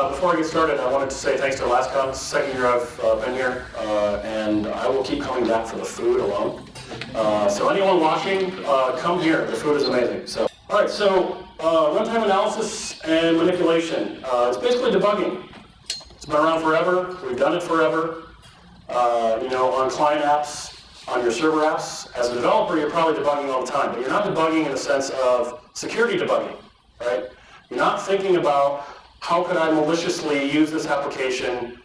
before I get started, I wanted to say thanks to LastCon. It's the second year I've been here, and I will keep coming back for the food alone. So anyone watching, come here. The food is amazing. So, all right. So runtime analysis and manipulation. It's basically debugging. It's been around forever. We've done it forever. You know, on client apps, on your server apps. As a developer, you're probably debugging all the time, but you're not debugging in the sense of security debugging, right? You're not thinking about how could I maliciously use this application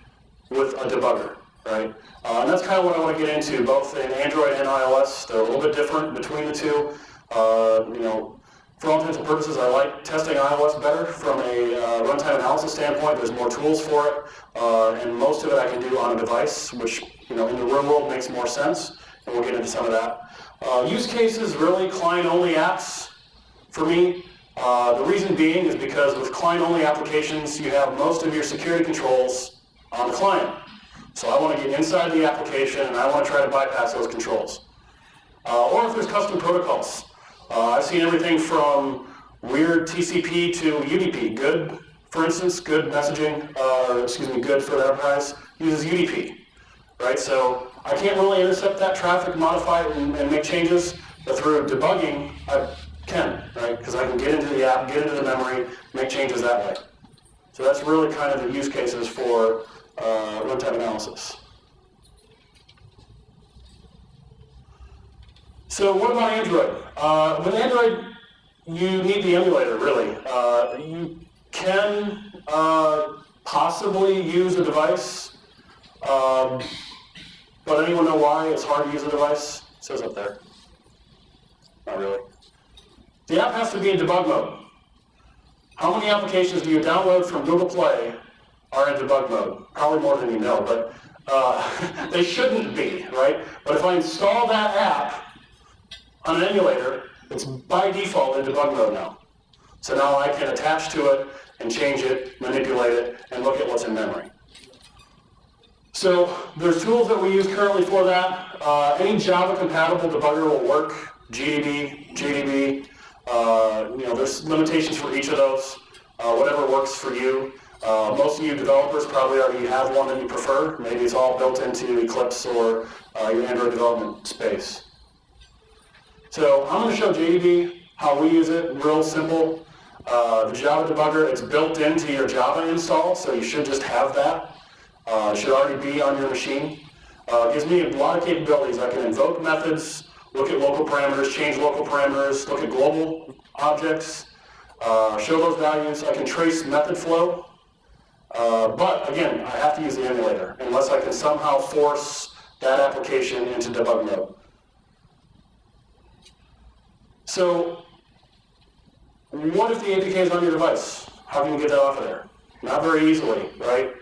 with a debugger, right? And that's kind of what I want to get into, both in Android and iOS. They're a little bit different between the two. You know, for all intents and purposes, I like testing iOS better from a runtime analysis standpoint. There's more tools for it, and most of it I can do on a device, which, you know, in the real world makes more sense, and we'll get into some of that. Use cases, really client-only apps for me. The reason being is because with client-only applications, you have most of your security controls on the client. So I want to get inside the application, and I want to try to bypass those controls. Or if there's custom protocols. I've seen everything from weird TCP to UDP. Good, for instance, good messaging, good for the enterprise uses UDP, right? So I can't really intercept that traffic, modify it, and make changes, but through debugging, I can, right? Because I can get into the app, get into the memory, make changes that way. So that's really kind of the use cases for runtime analysis. So what about Android? With Android, you need the emulator, really. You can possibly use a device, but anyone know why it's hard to use a device? It says up there. Not really. The app has to be in debug mode. How many applications do you download from Google Play are in debug mode? Probably more than you know, but they shouldn't be, right? But if I install that app on an emulator, it's by default in debug mode now. So now I can attach to it and change it, manipulate it, and look at what's in memory. So there's tools that we use currently for that. Any Java compatible debugger will work. GDB, JD-GUI. You know, there's limitations for each of those. Whatever works for you. Most of you developers probably already have one that you prefer. Maybe it's all built into Eclipse or your Android development space. So I'm going to show JD-GUI, how we use it, real simple. The Java debugger, it's built into your Java install, so you should just have that. It should already be on your machine. It gives me a lot of capabilities. I can invoke methods, look at local parameters, change local parameters, look at global objects, show those values. I can trace method flow. But again, I have to use the emulator unless I can somehow force that application into debug mode. So what if the APK is on your device? How can you get that off of there? Not very easily, right?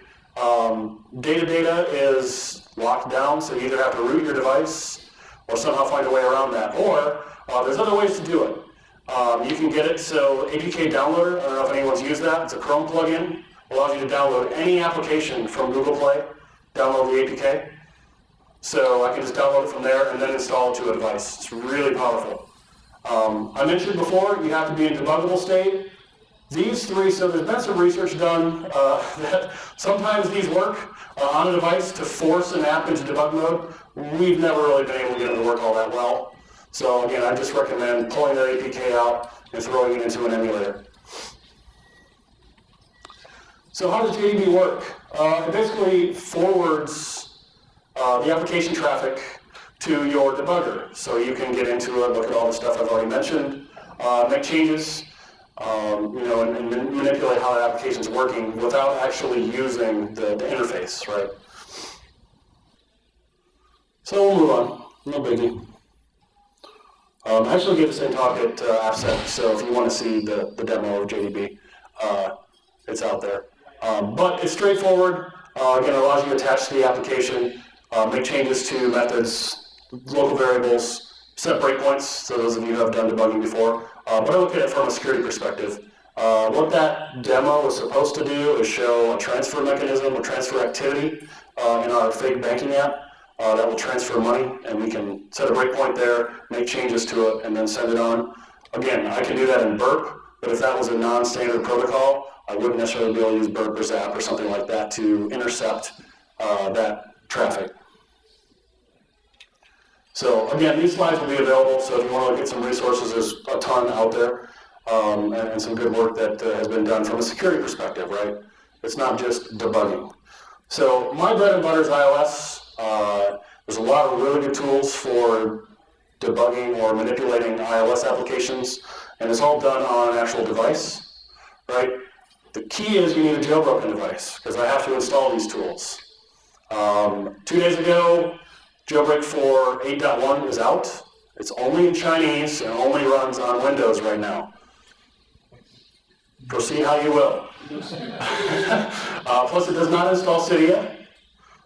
Data is locked down, so you either have to root your device or somehow find a way around that. Or there's other ways to do it. You can get it, so APK Downloader, I don't know if anyone's used that, it's a Chrome plugin, allows you to download any application from Google Play, download the APK. So I can just download it from there and then install it to a device. It's really powerful. I mentioned before, you have to be in debuggable state. These three, so there's been some research done that sometimes these work on a device to force an app into debug mode. We've never really been able to get them to work all that well. So again, I just recommend pulling their APK out and throwing it into an emulator. So how does JD-GUI work? It basically forwards the application traffic to your debugger. So you can get into it, look at all the stuff I've already mentioned, make changes, you know, and manipulate how the application is working without actually using the interface, right? So we'll move on, no biggie. I actually gave the same talk at AppSec, so if you want to see the demo of JD-GUI, it's out there. But it's straightforward. Again, it allows you to attach to the application, make changes to methods, local variables, set breakpoints, so those of you who have done debugging before. But I look at it from a security perspective. What that demo is supposed to do is show a transfer mechanism or transfer activity in our fake banking app that will transfer money, and we can set a breakpoint there, make changes to it, and then send it on. Again, I can do that in Burp, but if that was a non-standard protocol, I wouldn't necessarily be able to use burp or zap or something like that to intercept that traffic. So again, these slides will be available, so if you want to get some resources, there's a ton out there, and some good work that has been done from a security perspective, right? It's not just debugging. So my bread and butter is iOS. There's a lot of really good tools for debugging or manipulating iOS applications, and it's all done on an actual device, right? The key is you need a jailbroken device, because I have to install these tools. 2 days ago, jailbreak for 8.1 is out. It's only in Chinese and only runs on Windows right now. Proceed how you will. Plus it does not install Cydia,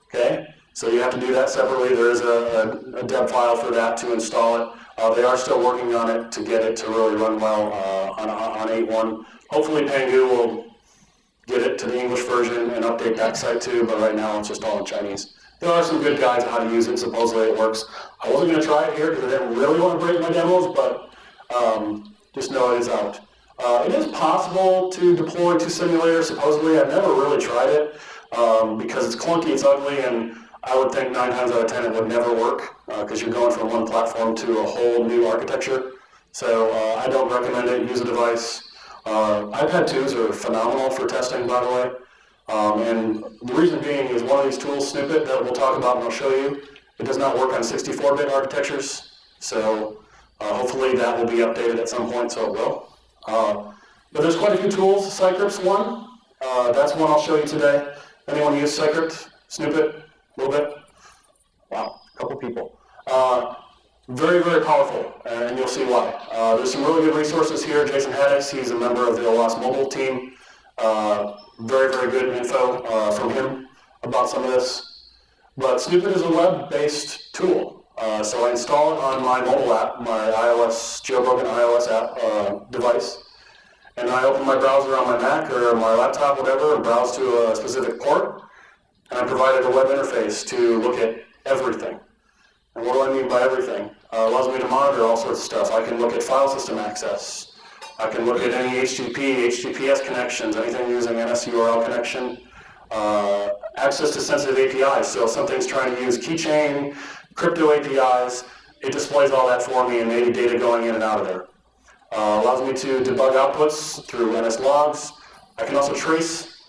okay? So you have to do that separately. There is a deb file for that to install it. They are still working on it to get it to really run well on 8.1. Hopefully Pangu will get it to the English version and update that site too, but right now it's just all in Chinese. There are some good guides on how to use it. Supposedly it works. I wasn't going to try it here because I didn't really want to break my demos, but just know it is out. It is possible to deploy to simulators, supposedly. I've never really tried it because it's clunky, it's ugly, and I would think 9 times out of 10 it would never work because you're going from one platform to a whole new architecture. So I don't recommend it. Use a device. iPad 2s are phenomenal for testing, by the way. And the reason being is one of these tools, Snoop-it, that we'll talk about and I'll show you, it does not work on 64-bit architectures. So hopefully that will be updated at some point, so it will. But there's quite a few tools. Cycript's one. That's one I'll show you today. Anyone use Cycript? Snoop-it? A little bit? Wow, a couple people. Very, very powerful, and you'll see why. There's some really good resources here. Jason Haddix, he's a member of the OWASP mobile team. Very, very good info from him about some of this. But Snoop-it is a web-based tool. So I install it on my mobile app, my iOS, jailbroken iOS app device. And I open my browser on my Mac or my laptop, whatever, and browse to a specific port. And I provided a web interface to look at everything. And what do I mean by everything? Allows me to monitor all sorts of stuff. I can look at file system access. I can look at any HTTP, HTTPS connections, anything using NS-URL connection. Access to sensitive APIs. So if something's trying to use keychain, crypto APIs, it displays all that for me and maybe data going in and out of there. Allows me to debug outputs through NS logs. I can also trace.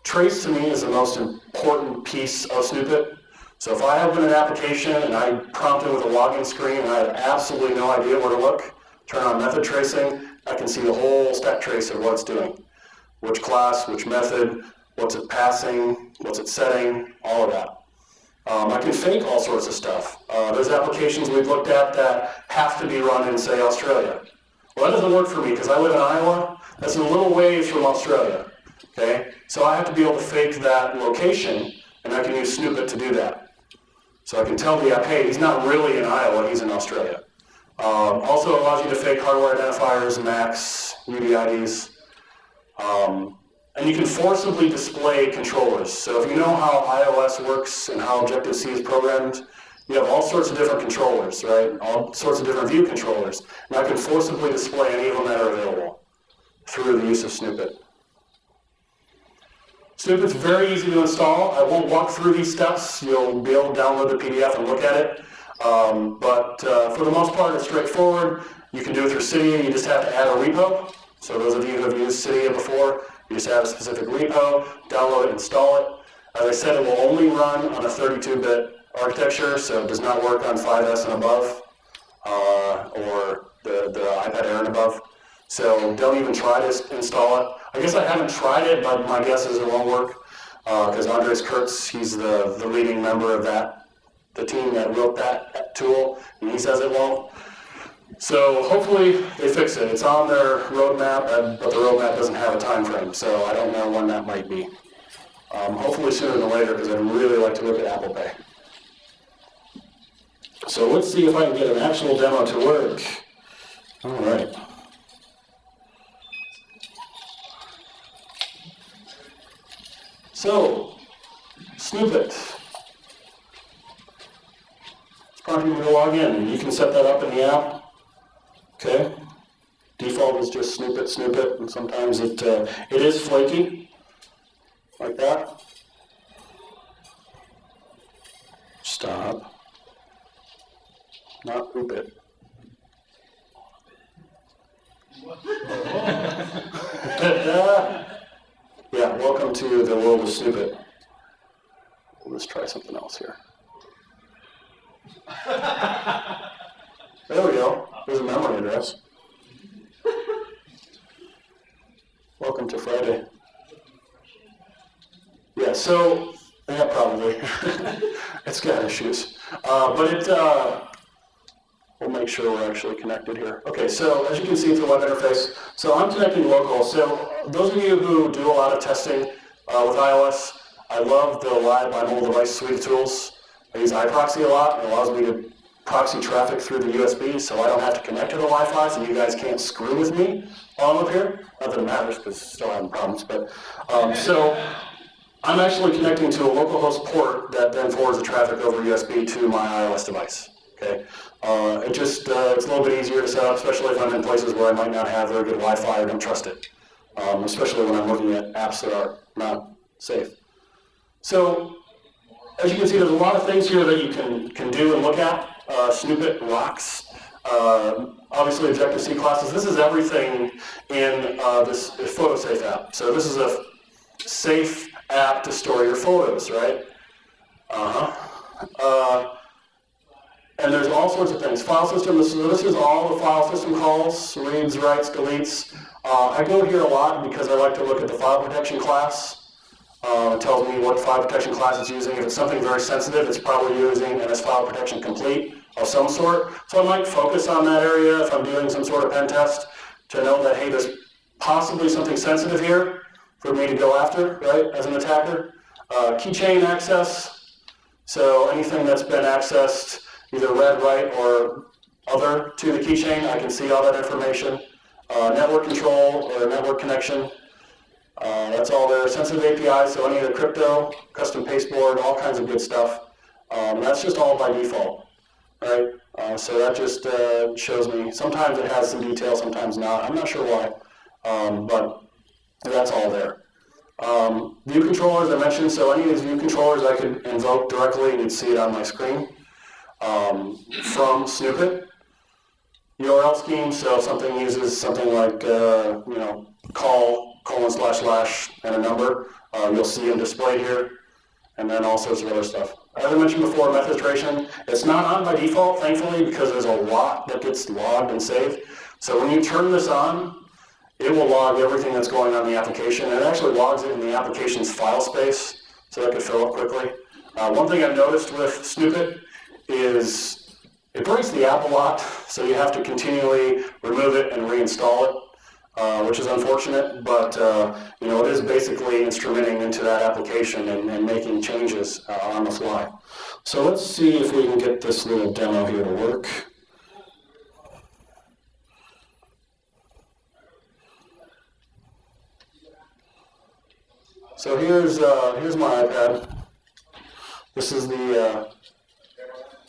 Trace to me is the most important piece of Snoop-it. So if I open an application and I prompt it with a login screen and I have absolutely no idea where to look, turn on method tracing, I can see the whole stack trace of what it's doing. Which class, which method, what's it passing, what's it setting, all of that. I can fake all sorts of stuff. There's applications we've looked at that have to be run in, say, Australia. Well, that doesn't work for me because I live in Iowa. That's a little ways from Australia. Okay? So I have to be able to fake that location, and I can use Snoop-it to do that. So I can tell the app, hey, he's not really in Iowa, he's in Australia. Also allows you to fake hardware identifiers, MACs, UDIDs. And you can forcibly display controllers. So if you know how iOS works and how Objective-C is programmed, you have all sorts of different controllers, right? All sorts of different view controllers. And I can forcibly display any of them that are available through the use of Snoop-it. Snoop-it's very easy to install. I won't walk through these steps. You'll be able to download the PDF and look at it. But for the most part, it's straightforward. You can do it through Cydia. You just have to add a repo. So those of you who have used Cydia before, you just add a specific repo, download it, install it. As I said, it will only run on a 32-bit architecture, so it does not work on 5S and above, or the iPad Air and above. So don't even try to install it. I guess I haven't tried it, but my guess is it won't work, because Andres Kurtz, he's the leading member of the team that wrote that tool, and he says it won't. So hopefully they fix it. It's on their roadmap, but the roadmap doesn't have a time frame, so I don't know when that might be. Hopefully sooner than later, because I'd really like to look at Apple Pay. So let's see if I can get an actual demo to work. All right. So, Snoop-it. It's prompting me to log in. You can set that up in the app. Okay. Default is just snoop it, and sometimes it is flaky, like that. Stop. Not poop it. Yeah, welcome to the world of Snoop-it. Let's try something else here. There we go. There's a memory address. Welcome to Friday. Yeah, so, yeah, probably. It's got issues. But we'll make sure we're actually connected here. Okay, so as you can see through the web interface, so I'm connecting local. So those of you who do a lot of testing with iOS, I love the live by mobile device suite of tools. I use iProxy a lot. It allows me to proxy traffic through the USB, so I don't have to connect to the Wi-Fi, so you guys can't screw with me while I'm up here. Not that it matters, because still having problems. But so I'm actually connecting to a localhost port that then forwards the traffic over USB to my iOS device. Okay, it's a little bit easier to set up, especially if I'm in places where I might not have very good Wi-Fi or don't trust it, especially when I'm looking at apps that are not safe. So as you can see, there's a lot of things here that you can do and look at. Snoop-it rocks. Obviously, Objective-C classes. This is everything in this photo-safe app. So this is a safe app to store your photos, right? And there's all sorts of things. File system, this is all the file system calls, reads, writes, deletes. I go here a lot because I like to look at the file protection class. It tells me what file protection class it's using. If it's something very sensitive, it's probably using NS File Protection Complete of some sort. So I might focus on that area if I'm doing some sort of pen test to know that, hey, there's possibly something sensitive here for me to go after, right, as an attacker. Keychain access. So anything that's been accessed, either read, write, or other to the keychain, I can see all that information. Network control or network connection. That's all there. Sensitive APIs, so any of the crypto, custom pasteboard, all kinds of good stuff. That's just all by default, right? So that just shows me. Sometimes it has some detail, sometimes not. I'm not sure why, but that's all there. View controllers I mentioned, so any of these view controllers I could invoke directly and you'd see it on my screen from Snoop-it. URL scheme, so if something uses something like call : / and a number, you'll see them displayed here, and then all sorts of other stuff. As I mentioned before, method iteration, it's not on by default, thankfully, because there's a lot that gets logged and saved. So when you turn this on, it will log everything that's going on in the application, and it actually logs it in the application's file space, so that could fill up quickly. One thing I've noticed with Snoop-it is it breaks the app a lot, so you have to continually remove it and reinstall it, which is unfortunate, but it is basically instrumenting into that application and making changes on the fly. So let's see if we can get this little demo here to work. So here's my iPad. This is the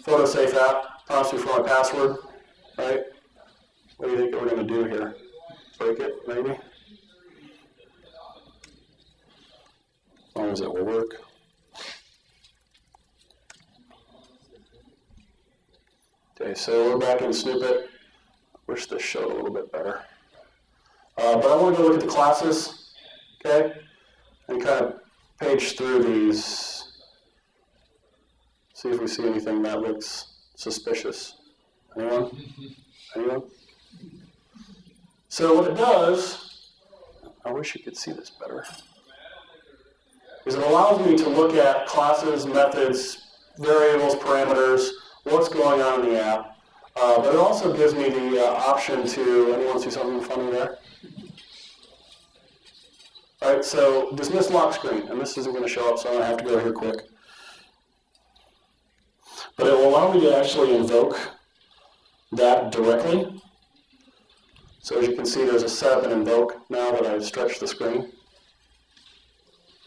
photo-safe app. Prompts me for my password, right? What do you think we're going to do here? Break it, maybe? As long as it will work. Okay, so we're back in Snoop-it. Wish this showed a little bit better. But I want to go look at the classes, okay? And kind of page through these. See if we see anything that looks suspicious. Anyone? Anyone? So what it does, I wish you could see this better, is it allows me to look at classes, methods, variables, parameters, what's going on in the app. But it also gives me the option to, anyone see something funny there? All right, so dismiss lock screen, and this isn't going to show up, so I'm going to have to go here quick. But it will allow me to actually invoke that directly. So as you can see, there's a setup and invoke now that I've stretched the screen.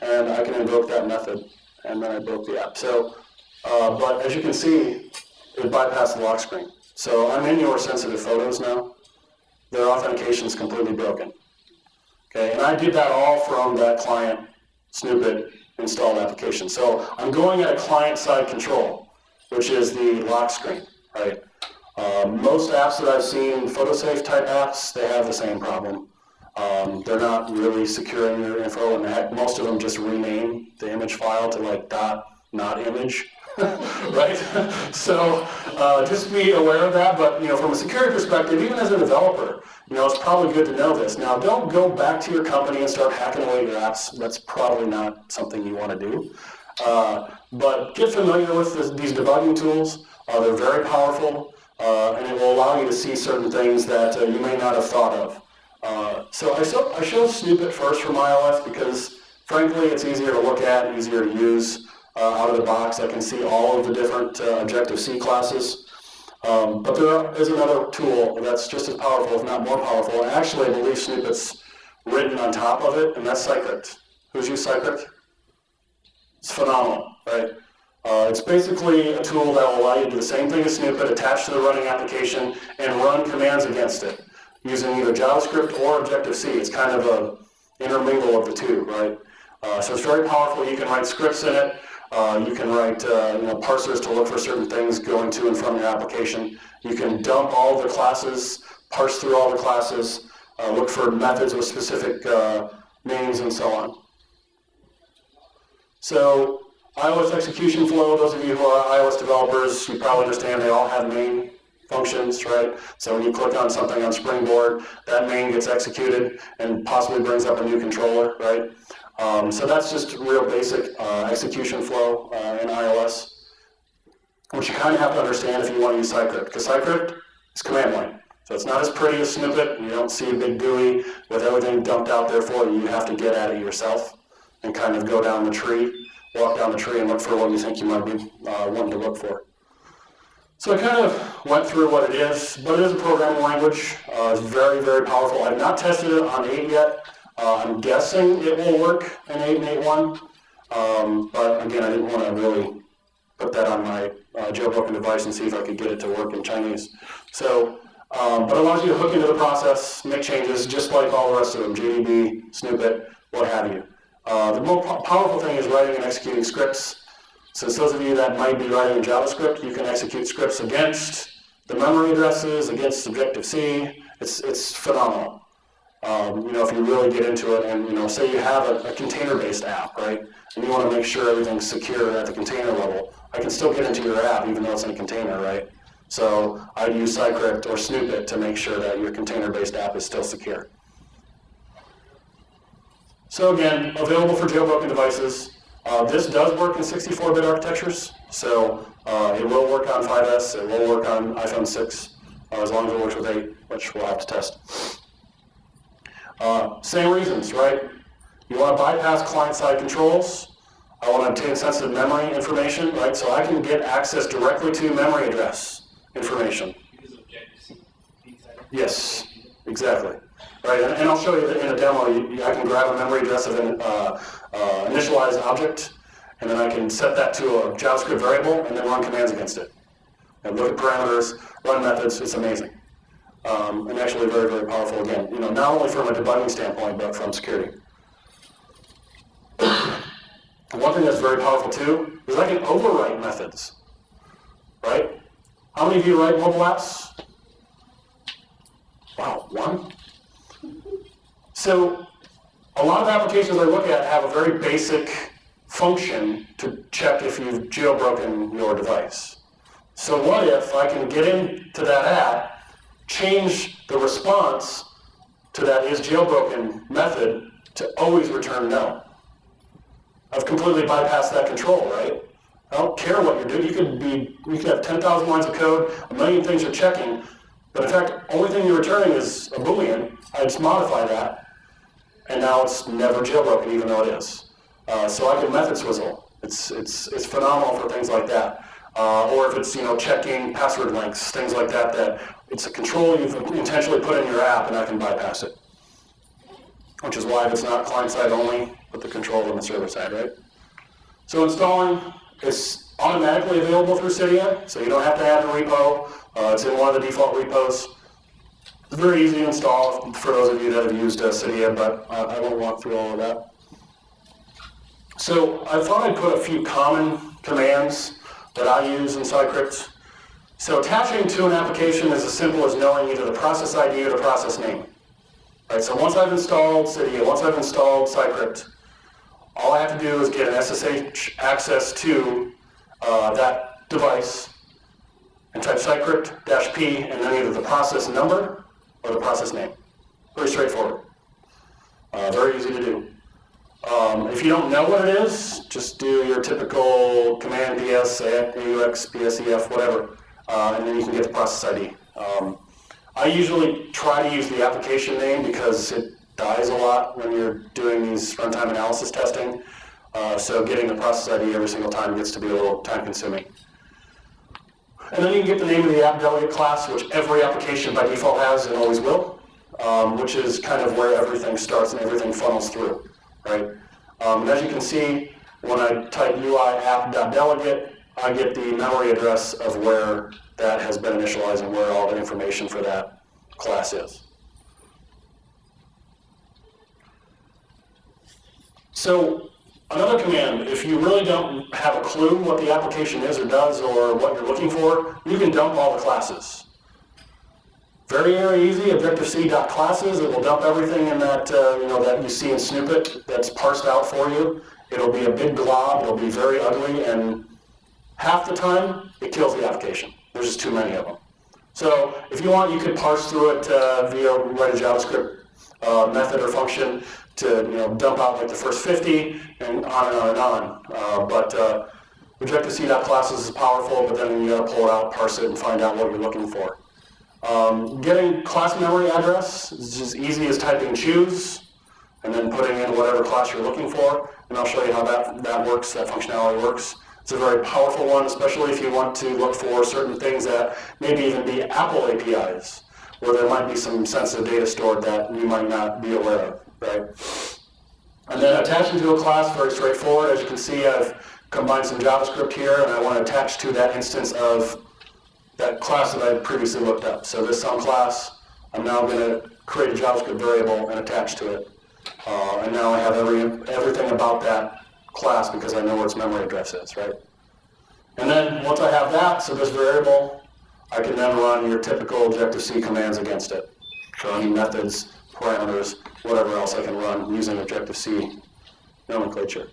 And I can invoke that method, and then I broke the app. So, but as you can see, it bypassed the lock screen. So I'm in your sensitive photos now. their authentication is completely broken. Okay, and I did that all from that client Snoop-it installed application. So I'm going at a client-side control, which is the lock screen, right? Most apps that I've seen, photo-safe type apps, they have the same problem. They're not really securing your info, and heck, most of them just rename the image file to like not image, right? So just be aware of that. But from a security perspective, even as a developer, it's probably good to know this. Now, don't go back to your company and start hacking away your apps. That's probably not something you want to do. But get familiar with these debugging tools. They're very powerful, and it will allow you to see certain things that you may not have thought of. So I chose Snoop-it first from iOS because, frankly, it's easier to look at, easier to use out of the box. I can see all of the different Objective-C classes. But there is another tool that's just as powerful, if not more powerful. And actually, I believe Snoop-it's written on top of it, and that's Cycript. Who's used Cycript? It's phenomenal, right? It's basically a tool that will allow you to do the same thing as Snoop-it, attach to the running application, and run commands against it, using either JavaScript or Objective-C. It's kind of an intermingle of the two, right? So it's very powerful. You can write scripts in it. You can write parsers to look for certain things going to and from your application. You can dump all the classes, parse through all the classes, look for methods with specific names, and so on. So iOS execution flow, those of you who are iOS developers, you probably understand they all have main functions, right? So when you click on something on Springboard, that main gets executed and possibly brings up a new controller, right? So that's just real basic execution flow in iOS, which you kind of have to understand if you want to use Cycript, because Cycript is command line. So it's not as pretty as Snoop-it. You don't see a big GUI with everything dumped out there for you. You have to get at it yourself and kind of go down the tree, walk down the tree and look for what you think you might be wanting to look for. So I kind of went through what it is, but it is a programming language. It's very, very powerful. I've not tested it on 8 yet. I'm guessing it will work in 8 and 8.1, but again, I didn't want to really put that on my jailbroken device and see if I could get it to work in Chinese. So, but it allows you to hook into the process, make changes, just like all the rest of them, JDB, Snoop-it, what have you. The more powerful thing is writing and executing scripts. Since those of you that might be writing in JavaScript, you can execute scripts against the memory addresses, against Objective-C. It's phenomenal. If you really get into it and, say you have a container-based app, right, and you want to make sure everything's secure at the container level, I can still get into your app even though it's in a container, right? So I'd use Cycript or Snoop-it to make sure that your container-based app is still secure. So again, available for jailbroken devices. This does work in 64-bit architectures, so it will work on 5S, it will work on iPhone 6, as long as it works with 8, which we'll have to test. Same reasons, right? You want to bypass client-side controls. I want to obtain sensitive memory information, right? So I can get access directly to memory address information. Yes, exactly. Right, and I'll show you that in a demo. I can grab a memory address of an initialized object, and then I can set that to a JavaScript variable, and then run commands against it. And look at parameters, run methods. It's amazing. And actually very, very powerful again, not only from a debugging standpoint, but from security. One thing that's very powerful too is I can overwrite methods, right? How many of you write mobile apps? Wow, one? So a lot of applications I look at have a very basic function to check if you've jailbroken your device. So what if I can get into that app, change the response to that is jailbroken method to always return no. I've completely bypassed that control, right? I don't care what you're doing. You could have 10,000 lines of code, a million things you're checking, but in fact, only thing you're returning is a Boolean. I just modify that, and now it's never jailbroken, even though it is. So I can method swizzle. It's phenomenal for things like that. Or if it's checking password lengths, things like that, that it's a control you've intentionally put in your app, and I can bypass it. Which is why it's not client-side only, put the control on the server side, right? So installing is automatically available through Cydia, so you don't have to add a repo. It's in one of the default repos. It's very easy to install for those of you that have used Cydia, but I won't walk through all of that. So I thought I'd put a few common commands that I use in Cycript. So attaching to an application is as simple as knowing either the process ID or the process name. Right, so once I've installed Cydia, once I've installed Cycript, all I have to do is get an SSH access to that device and type Cycript-P and then either the process number or the process name. Very straightforward. Very easy to do. If you don't know what it is, just do your typical command ps, aux, psef, whatever, and then you can get the process ID. I usually try to use the application name because it dies a lot when you're doing these runtime analysis testing. So getting the process ID every single time gets to be a little time consuming. And then you can get the name of the app delegate class, which every application by default has and always will, which is kind of where everything starts and everything funnels through, right? And as you can see, when I type UI app.delegate, I get the memory address of where that has been initialized and where all the information for that class is. So another command, if you really don't have a clue what the application is or does or what you're looking for, you can dump all the classes. Very, very easy, Objective-C.classes, it will dump everything in that, that you see in Snoop-it that's parsed out for you. It'll be a big glob, it'll be very ugly, and half the time, it kills the application. There's just too many of them. So if you want, you could parse through it via write a JavaScript method or function to dump out like the first 50 and on and on and on. But Objective-C.classes is powerful, but then you got to pull it out, parse it, and find out what you're looking for. Getting class memory address is as easy as typing choose and then putting in whatever class you're looking for, and I'll show you how that works, that functionality works. It's a very powerful one, especially if you want to look for certain things that maybe even be Apple APIs, where there might be some sensitive data stored that you might not be aware of, right? And then attaching to a class, very straightforward. As you can see, I've combined some JavaScript here, and I want to attach to that instance of that class that I previously looked up. So this sum class, I'm now going to create a JavaScript variable and attach to it. And now I have everything about that class because I know where its memory address is, right? And then once I have that, so this variable, I can then run your typical Objective-C commands against it. So any methods, parameters, whatever else I can run using Objective-C nomenclature.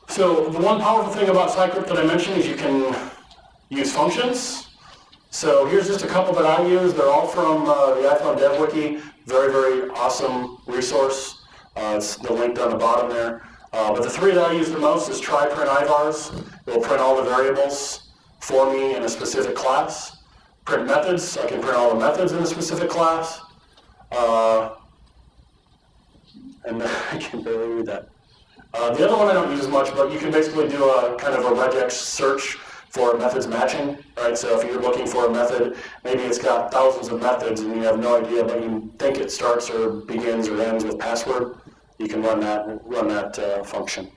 So the one powerful thing about Cycript that I mentioned is you can use functions. So here's just a couple that I use. They're all from the iPhone Dev Wiki. Very, very awesome resource. It's the link on the bottom there. But the three that I use the most is try print ivars. It will print all the variables for me in a specific class. Print methods. I can print all the methods in a specific class. And I can barely read that. The other one I don't use as much, but you can basically do a kind of a regex search for methods matching, right? So if you're looking for a method, maybe it's got thousands of methods and you have no idea, but you think it starts or begins or ends with password, you can run that function.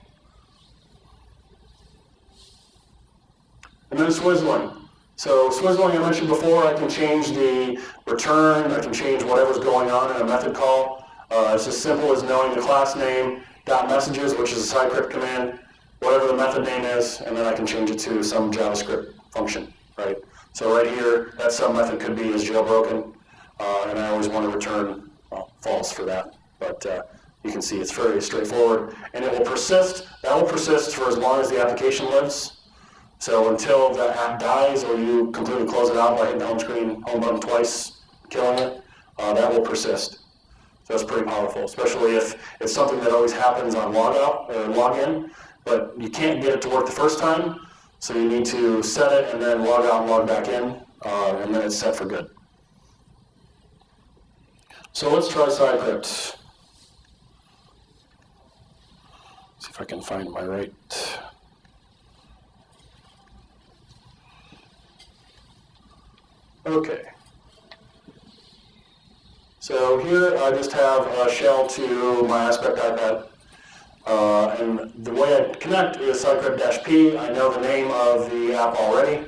And then Swizzling. So Swizzling, I mentioned before, I can change the return, I can change whatever's going on in a method call. It's as simple as knowing the class name, .messages, which is a Cycript command, whatever the method name is, and then I can change it to some JavaScript function, right? So right here, that sub method could be as jailbroken, and I always want to return false for that. But you can see it's very straightforward, and it will persist. That will persist for as long as the application lives. So until the app dies or you completely close it out by hitting the home screen home button twice, killing it, that will persist. So that's pretty powerful, especially if it's something that always happens on logout or login, but you can't get it to work the first time, so you need to set it and then log out and log back in, and then it's set for good. So let's try Cycript. See if I can find my right. Okay. So here I just have a shell to my Aspect iPad. And the way I connect is Cycript-P. I know the name of the app already.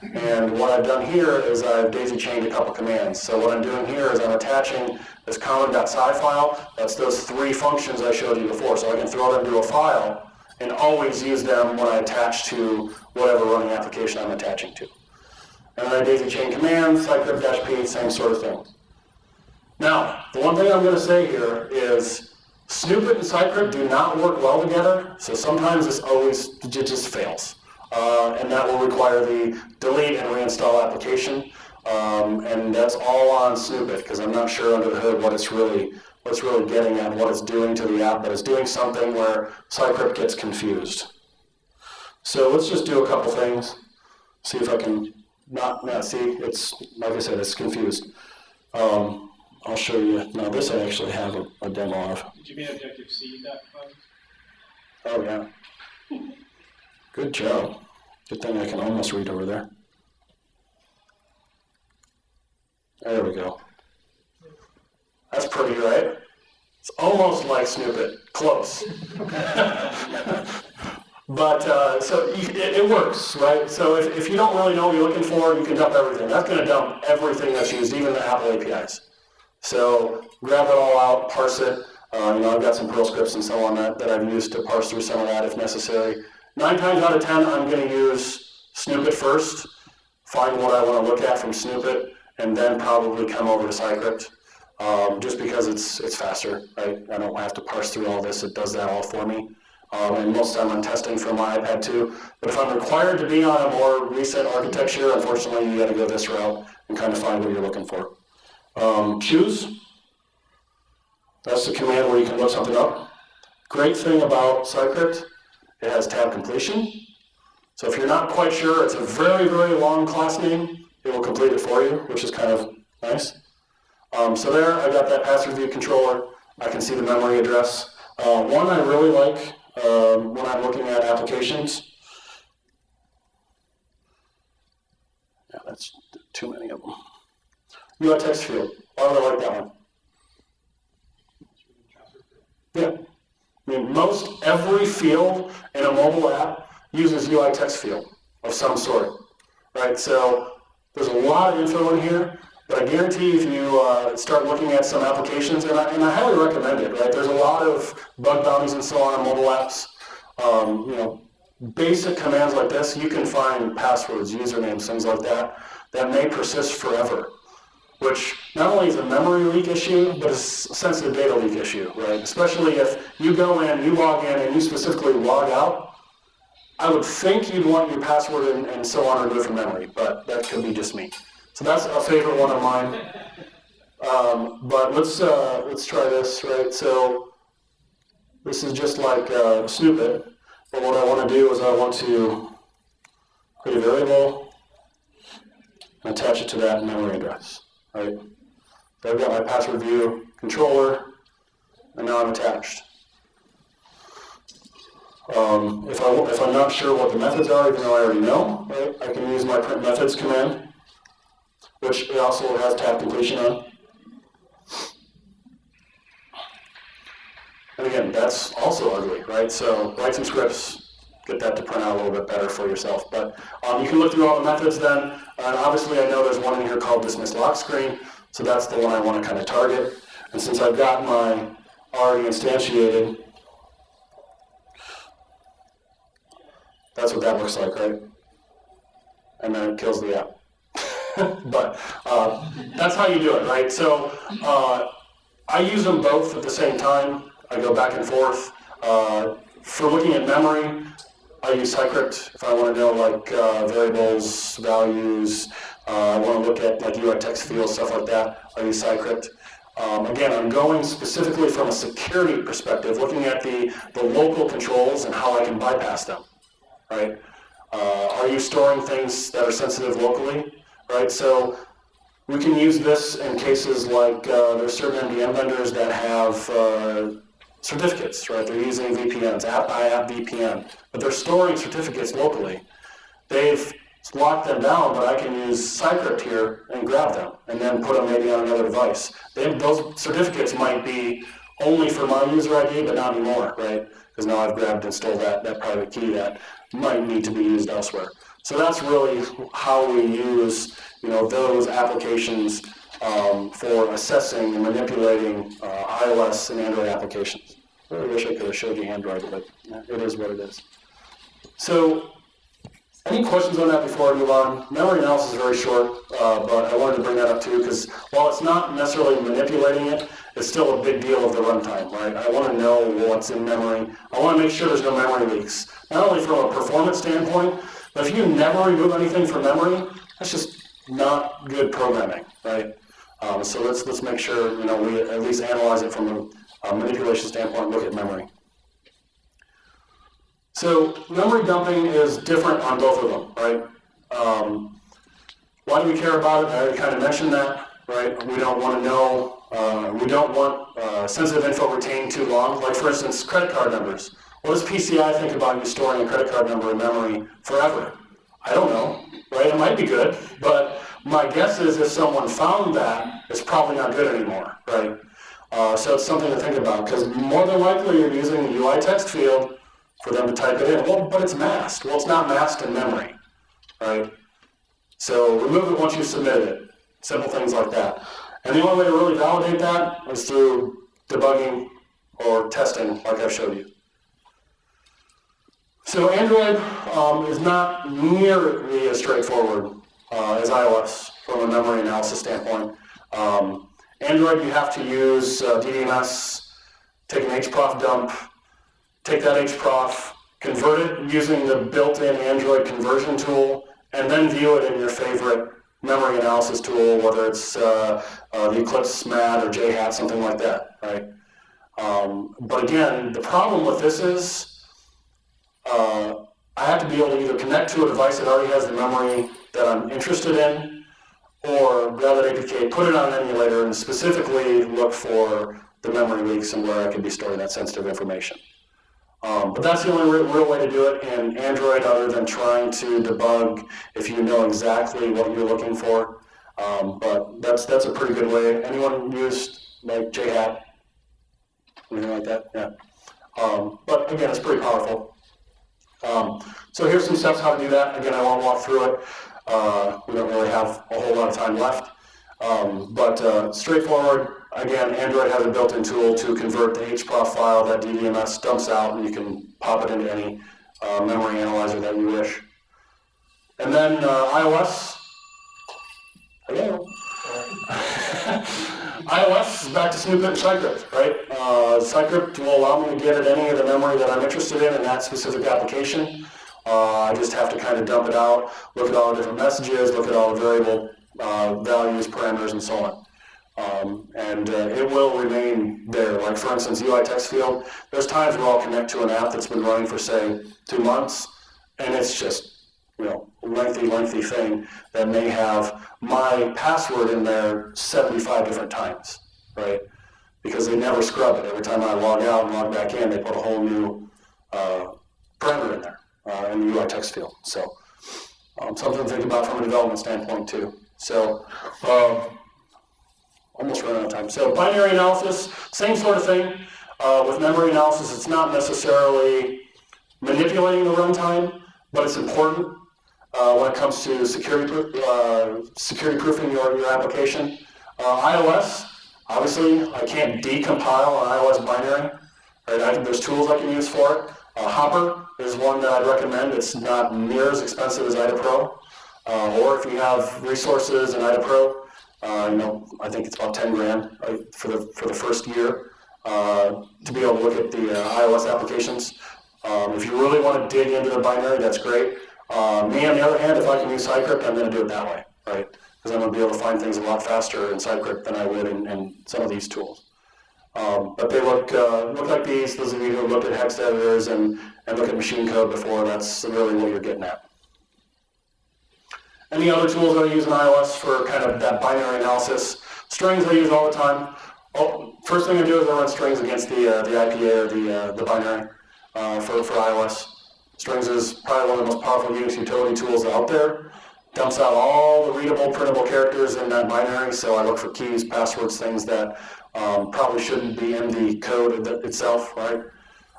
And what I've done here is I've daisy-chained a couple commands. So what I'm doing here is I'm attaching this common.sci file. That's those three functions I showed you before. So I can throw them to a file and always use them when I attach to whatever running application I'm attaching to. And then I daisy-chain commands, Cycript-p, same sort of thing. Now, the one thing I'm going to say here is Snoop-it and Cycript do not work well together, so sometimes it just fails. And that will require the delete and reinstall application. And that's all on Snoop-it, because I'm not sure under the hood what it's really getting at, what it's doing to the app, but it's doing something where Cycript gets confused. So let's just do a couple things, see if I can see, it's, like I said, it's confused. I'll show you. Now this I actually have a demo of. Did you mean Objective-C that file? Oh yeah. Good job. Good thing I can almost read over there. There we go. That's pretty, right? It's almost like Snoop-it. Close. But so it works, right? So if you don't really know what you're looking for, you can dump everything. That's going to dump everything that's used, even the Apple APIs. So grab it all out, parse it. I've got some Perl scripts and so on that I've used to parse through some of that if necessary. 9 times out of 10, I'm going to use Snoop-it first, find what I want to look at from Snoop-it, and then probably come over to Cycript, just because it's faster, right? I don't have to parse through all this. It does that all for me. And most of the time I'm testing from my iPad too. But if I'm required to be on a more recent architecture, unfortunately you got to go this route and kind of find what you're looking for. Choose. That's the command where you can look something up. Great thing about Cycript, it has tab completion. So if you're not quite sure, it's a very, very long class name. It will complete it for you, which is kind of nice. So there, I got that pass review controller. I can see the memory address. One I really like when I'm looking at applications. Yeah, that's too many of them. UI text field. Why do I like that one? Yeah. I mean, most every field in a mobile app uses UI text field of some sort, right? So there's a lot of info in here, but I guarantee if you start looking at some applications, and I highly recommend it, right? There's a lot of bug bounties and so on mobile apps. Basic commands like this, you can find passwords, usernames, things like that may persist forever, which not only is a memory leak issue, but it's a sensitive data leak issue, right? Especially if you go in, you log in, and you specifically log out, I would think you'd want your password and so on removed from memory, but that could be just me. So that's a favorite one of mine. But let's try this, right? So this is just like Snoop-it, but what I want to do is I want to create a variable and attach it to that memory address, right? So I've got my password view controller, and now I'm attached. If I'm not sure what the methods are, even though I already know, right, I can use my print methods command, which it also has tab completion on. And again, that's also ugly, right? So write some scripts, get that to print out a little bit better for yourself. But you can look through all the methods then, and obviously I know there's one in here called dismiss lock screen, so that's the one I want to kind of target. And since I've got mine already instantiated, that's what that looks like, right? And then it kills the app. But that's how you do it, right? So I use them both at the same time. I go back and forth. For looking at memory, I use Cycript. If I want to know like variables, values, I want to look at like UI text fields, stuff like that, I use Cycript. Again, I'm going specifically from a security perspective, looking at the local controls and how I can bypass them, right? Are you storing things that are sensitive locally, right? So we can use this in cases like there's certain MDM vendors that have certificates, right? They're using VPNs, app by app VPN, but they're storing certificates locally. They've locked them down, but I can use Cycript here and grab them and then put them maybe on another device. Those certificates might be only for my user ID, but not anymore, right? Because now I've grabbed and stole that private key that might need to be used elsewhere. So that's really how we use, those applications for assessing and manipulating iOS and Android applications. I really wish I could have showed you Android, but it is what it is. So, any questions on that before I move on? Memory analysis is very short, but I wanted to bring that up too, because while it's not necessarily manipulating it, it's still a big deal of the runtime, right? I want to know what's in memory. I want to make sure there's no memory leaks. Not only from a performance standpoint, but if you never remove anything from memory, that's just not good programming, right? So let's make sure we at least analyze it from a manipulation standpoint, look at memory. So memory dumping is different on both of them, right? Why do we care about it? I already kind of mentioned that, right? We don't want to know, we don't want sensitive info retained too long. Like for instance, credit card numbers. What does PCI think about you storing a credit card number in memory forever? I don't know, right? It might be good, but my guess is if someone found that, it's probably not good anymore, right? So it's something to think about, because more than likely you're using the UI text field for them to type it in. Well, but it's masked. Well, it's not masked in memory, right? So remove it once you submit it. Simple things like that. And the only way to really validate that is through debugging or testing, like I've showed you. So Android is not nearly as straightforward as iOS from a memory analysis standpoint. Android, you have to use DDMS, take an hprof dump, take that hprof, convert it using the built-in Android conversion tool, and then view it in your favorite memory analysis tool, whether it's the Eclipse SMAT or JHAT, something like that, right? But again, the problem with this is I have to be able to either connect to a device that already has the memory that I'm interested in, or grab that APK, put it on an emulator, and specifically look for the memory leaks and where I could be storing that sensitive information. But that's the only real way to do it in Android, other than trying to debug if you know exactly what you're looking for. But that's a pretty good way. Anyone used like JHAT, anything like that? Yeah. But again, it's pretty powerful. So here's some steps how to do that. Again, I won't walk through it. We don't really have a whole lot of time left. But straightforward. Again, Android has a built-in tool to convert the hprof file that DDMS dumps out, and you can pop it into any memory analyzer that you wish. And then iOS. Hello. iOS is back to Snoop-it and Cycript, right? Cycript will allow me to get at any of the memory that I'm interested in that specific application. I just have to kind of dump it out, look at all the different messages, look at all the variable values, parameters, and so on. And it will remain there. Like for instance, UI text field, there's times where I'll connect to an app that's been running for say 2 months, and it's just lengthy thing that may have my password in there 75 different times, right? Because they never scrub it. Every time I log out and log back in, they put a whole new parameter in there in the UI text field. So something to think about from a development standpoint too. So almost running out of time. So binary analysis, same sort of thing. With memory analysis, it's not necessarily manipulating the runtime, but it's important when it comes to security proofing your application. iOS, obviously, I can't decompile an iOS binary. Right? I think there's tools I can use for it. Hopper is one that I'd recommend. It's not near as expensive as IdaPro. Or if you have resources in IdaPro, I think it's about 10 grand for the first year to be able to look at the iOS applications. If you really want to dig into the binary, that's great. Me, on the other hand, if I can use Cycript, I'm going to do it that way, right? Because I'm going to be able to find things a lot faster in Cycript than I would in some of these tools. But they look like these. Those of you who looked at hex editors and look at machine code before, that's really what you're getting at. Any other tools that I use in iOS for kind of that binary analysis? Strings I use all the time. First thing I do is I run strings against the IPA or the binary for iOS. Strings is probably one of the most powerful Unix utility tools out there. Dumps out all the readable, printable characters in that binary, so I look for keys, passwords, things that probably shouldn't be in the code itself, right?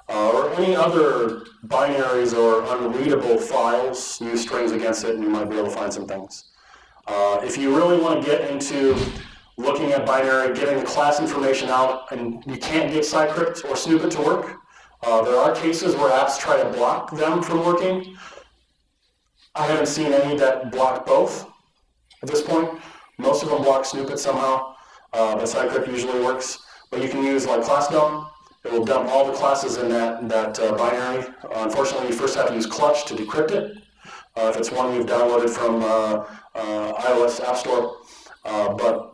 or any other binaries or unreadable files, use strings against it and you might be able to find some things. If you really want to get into looking at binary, getting the class information out, and you can't get Cycript or Snoop-it to work, there are cases where apps try to block them from working. I haven't seen any that block both at this point. Most of them block Snoop-it somehow, but Cycript usually works. But you can use like class dump. It will dump all the classes in that binary. Unfortunately, you first have to use clutch to decrypt it. If it's one you've downloaded from iOS App Store, but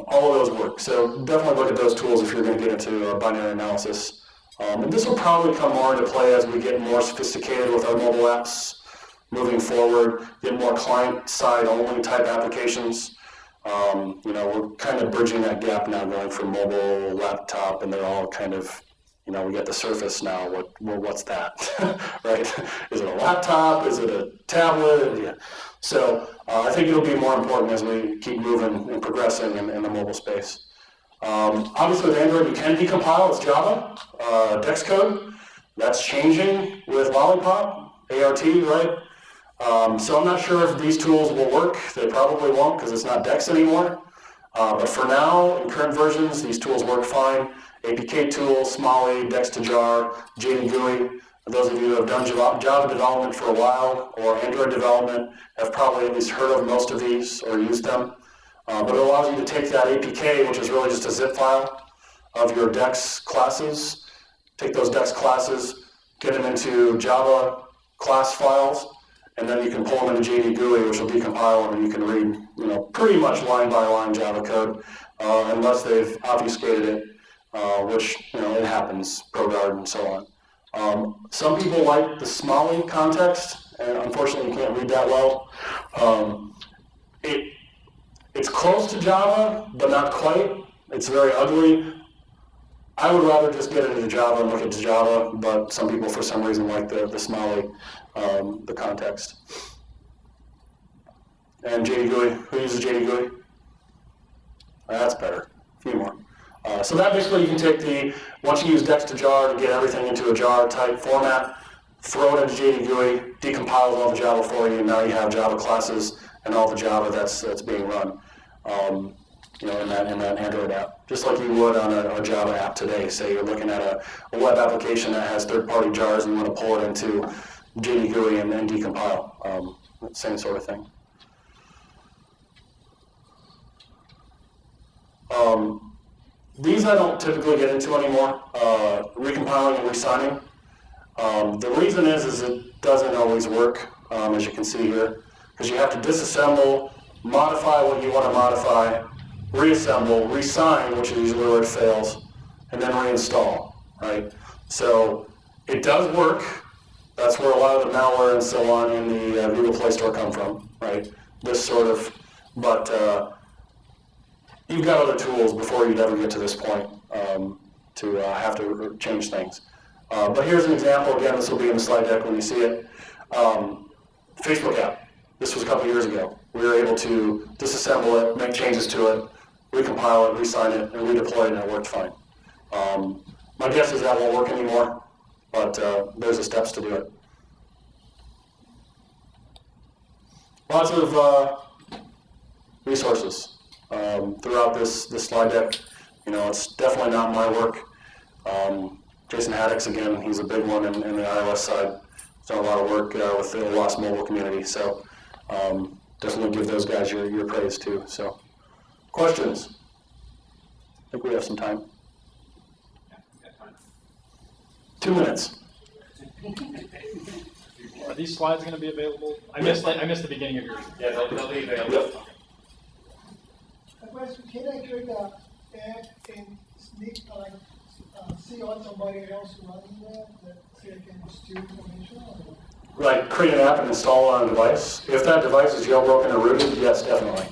all of those work. So definitely look at those tools if you're going to get into binary analysis. And this will probably come more into play as we get more sophisticated with our mobile apps moving forward, get more client-side only type applications. We're kind of bridging that gap now, going from mobile, laptop, and they're all kind of, we got the Surface now. What's that, right? Is it a laptop? Is it a tablet? Yeah. So I think it'll be more important as we keep moving and progressing in the mobile space. Obviously with Android you can decompile, it's Java, Dex code. That's changing with Lollipop, ART, right? So I'm not sure if these tools will work. They probably won't because it's not Dex anymore. But for now, in current versions, these tools work fine. APK tool, smali, Dex to jar, JD-GUI. Those of you who have done Java development for a while or Android development have probably at least heard of most of these or used them. But it allows you to take that APK, which is really just a zip file of your Dex classes, take those Dex classes, get them into Java class files, and then you can pull them into JD-GUI, which will decompile them, and you can read, pretty much line by line Java code, unless they've obfuscated it, which it happens, ProGuard and so on. Some people like the smali context, and unfortunately you can't read that well. It's close to Java, but not quite. It's very ugly. I would rather just get into Java and look at Java, but some people for some reason like the smali, the context. And JD-GUI, who uses JD-GUI? That's better, a few more. So that basically you can take once you use Dex to jar to get everything into a jar type format, throw it into JD-GUI, decompiles all the Java for you, and now you have Java classes and all the Java that's being run. In that Android app, just like you would on a Java app today. Say you're looking at a web application that has third-party jars and you want to pull it into JD-GUI and then decompile. Same sort of thing. These I don't typically get into anymore. Recompiling and resigning. The reason is it doesn't always work, as you can see here, because you have to disassemble, modify what you want to modify, reassemble, resign, which is usually where it fails, and then reinstall, right? So it does work. That's where a lot of the malware and so on in the Google Play Store come from, right? This sort of, but you've got other tools before you'd ever get to this point to have to change things. But here's an example. Again, this will be in the slide deck when you see it. Facebook app. This was a couple years ago. We were able to disassemble it, make changes to it, recompile it, resign it, and redeploy it, and it worked fine. My guess is that won't work anymore, but there's the steps to do it. Lots of resources throughout this slide deck. It's definitely not my work. Jason Haddock's, again, he's a big one in the iOS side. He's done a lot of work with the Lost Mobile community, so definitely give those guys your praise too. So, questions? I think we have some time. 2 minutes. Are these slides going to be available? I missed the beginning of yours. Yeah, they'll be available. Yep. A question, can I create an app and see on somebody else running there that say I can steal information? Like create an app and install it on a device. If that device is jailbroken or rooted, yes, definitely.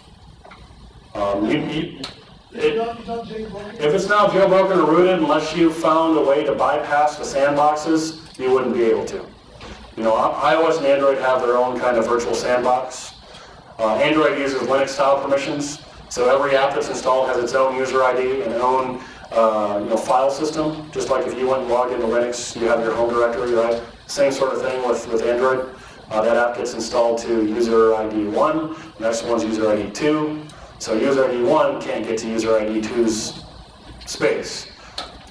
If it's not jailbroken or rooted, unless you found a way to bypass the sandboxes, you wouldn't be able to. iOS and Android have their own kind of virtual sandbox. Android uses Linux style permissions, so every app that's installed has its own user ID and own file system, just like if you went and logged into Linux, you have your home directory, right? Same sort of thing with Android. That app gets installed to user ID 1, the next one's user ID 2. So user ID 1 can't get to user ID 2's space.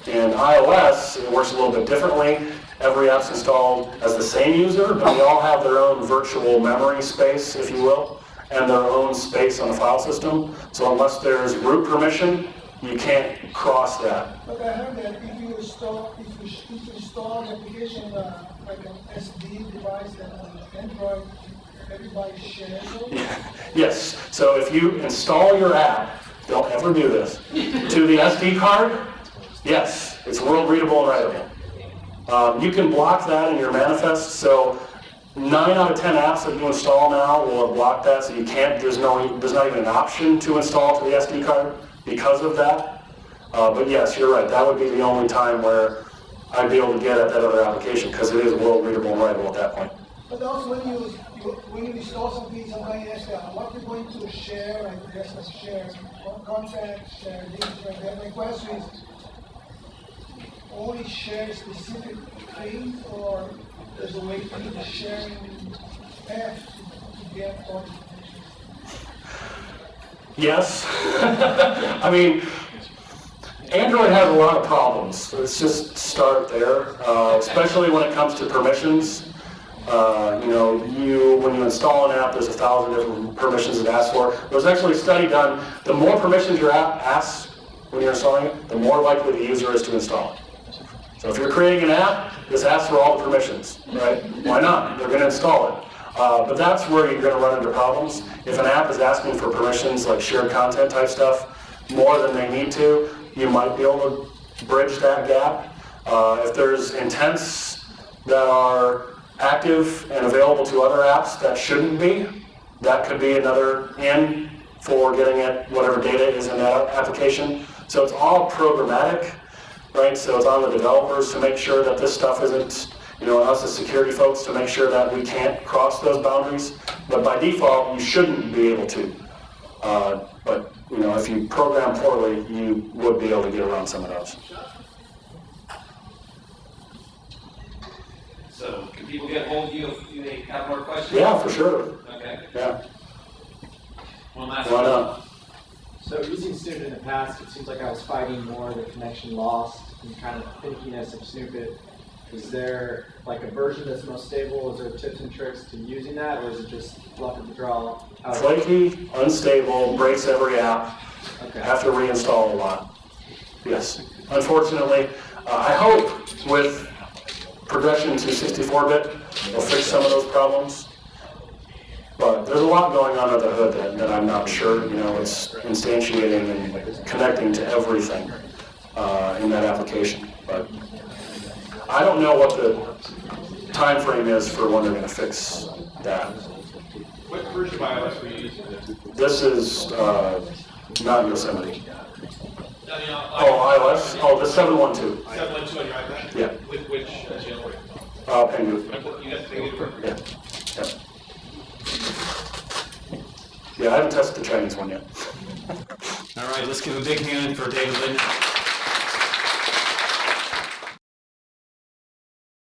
In iOS, it works a little bit differently. Every app's installed as the same user, but they all have their own virtual memory space, if you will, and their own space on the file system. So unless there's root permission, you can't cross that. But I heard that if you install an application like an SD device that on Android, everybody shares it. Yes. So if you install your app, don't ever do this, to the SD card, yes, it's world readable and writable. You can block that in your manifest. So 9 out of 10 apps that you install now will have blocked that. So you can't. There's not even an option to install to the SD card because of that. But yes, you're right. That would be the only time where I'd be able to get at that other application because it is world readable and writable at that point. But also when you install something, somebody asks what you're going to share, like just share content, share this, share that. My question is, only share specific things, or there's a way to the sharing path to get all the information? Yes. I mean, Android has a lot of problems. Let's just start there, especially when it comes to permissions. When you install an app, there's 1,000 different permissions it asks for. There was actually a study done. The more permissions your app asks when you're installing it, the more likely the user is to install it. So if you're creating an app, this asks for all the permissions, right? Why not? They're going to install it. But that's where you're going to run into problems. If an app is asking for permissions like shared content type stuff more than they need to, you might be able to bridge that gap. If there's intents that are active and available to other apps that shouldn't be, that could be another in for getting at whatever data is in that application. So it's all programmatic, right? So it's on the developers to make sure that this stuff isn't, us as security folks to make sure that we can't cross those boundaries. But by default, you shouldn't be able to. But if you program poorly, you would be able to get around some of those. So, can people get hold of you if they have more questions? Yeah, for sure. Okay. Yeah. One last Why one. not? So using Snoop in the past, it seems like I was fighting more the connection lost and kind of finickiness of Snoop-it. Is there like a version that's most stable? Is there tips and tricks to using that, or is it just luck of the draw? Flaky, unstable, breaks every app. Okay. Have to reinstall a lot. Yes. Unfortunately, I hope with progression to 64-bit, we'll fix some of those problems. But there's a lot going on under the hood that I'm not sure. It's instantiating and connecting to everything in that application. But I don't know what the time frame is for when they're going to fix that. What version of iOS were you using? This is not Yosemite. iOS? Oh, the 7.12. 7.12 on your iPad? Yeah. With which jailbreak? Penguin. You got the Penguin? Yeah. Yeah, I haven't tested the Chinese one yet. All right, let's give a big hand for David Lindner.